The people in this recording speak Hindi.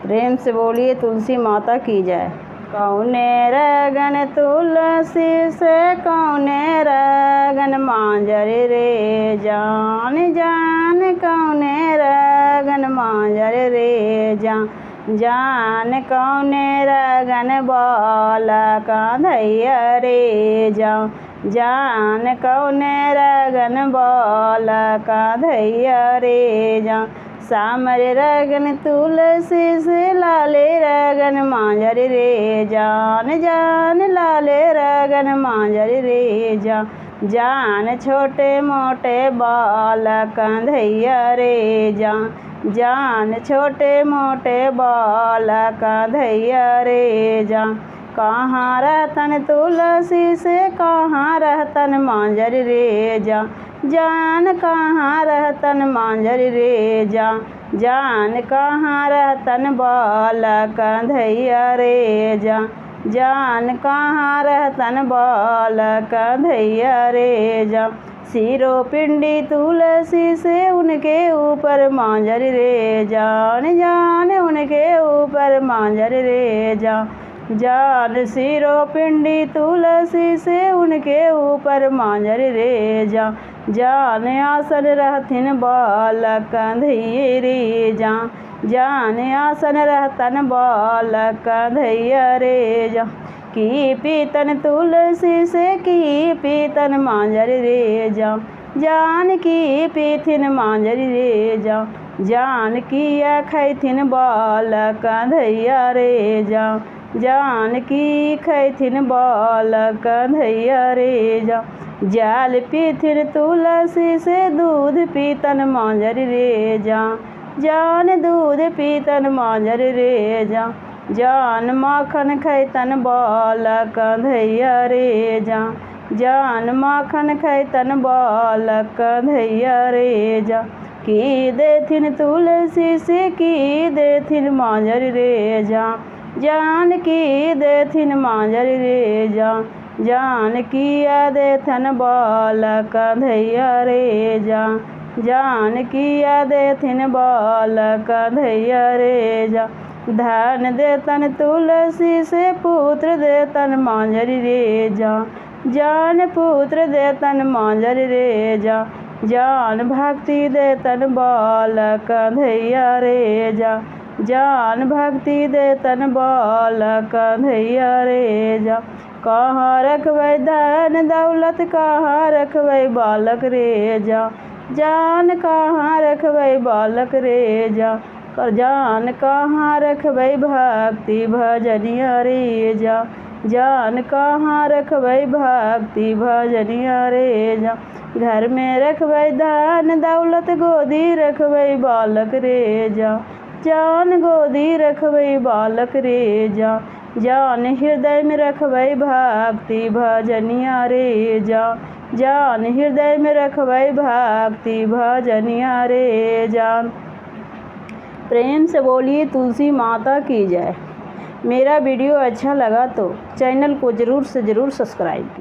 प्रेम से बोलिए तुलसी माता की जय। कौने रगन तुलसी से कौने रगन मांजर रे जान जान, कौने रगन मांजर रे जान कौने रगन बालक धैया रे जान कौने रगन बालक धैया रे सामर रगन तुलसी से लाले रगन मांजर रे जान लाले रगन मांजर रे जान छोटे मोटे बालक धैया रे जान छोटे मोटे बालक धैया रे कहाँ रहतन तुलसी से कहाँ रहतन मांजर रे जान कहाँ रहतन मांजर रे जान कहाँ रहतन बालक धैया रे जान कहाँ रहतन बालक धैया रे सिरो पिंडी तुलसी से उनके ऊपर मांजर रे जान उनके ऊपर मांजर रे जान सिरो पिंडी तुलसी से उनके ऊपर मांजर रे जान आसन रहथिन बालक धैया रे जान आसन रहतन बालक धैया रे की पीतन तुलसी से की पीतन मांजर रे जान की पीथिन मांजर रे जान किया खैथिन बालक धैया रे जान की खैथिन बालक धैया रे जाल पीथिन तुलसी से दूध पीतन मांजर रे जान दूध पीतन मांजर रे जान माखन खैतन बालक धैया रे जान माखन खैतन बालक धैया रे की देथिन तुलसी से की देथिन मांजर रे जान की देथिन मांजर रे जान किया देथन बालक धैया रे जान किया देथिन बालक धैया रे धन देतन तुलसी से पुत्र देतन मांजर रे जान पुत्र देतन मांजर रे जान भक्ति देतन बालक धैया रे जान भक्ति देतन बालक धैया रे कहाँ रखबै धन दौलत कहाँ रखबै बालक रे जान कहाँ रखबै बालक रे जान कहाँ रखबै भक्ति भजनिया रे जान कहाँ रखबै भक्ति भजनिया रे घर में रखबै धन दौलत गोदी रखबै बालक रे जान गोदी रखबै बालक रे जान हृदय में रखबै भक्ति भजनिया रे जान हृदय में रखबै भक्ति भजनिया रे प्रेम से बोलिए तुलसी माता की जय। मेरा वीडियो अच्छा लगा तो चैनल को ज़रूर से ज़रूर सब्सक्राइब कीजिए।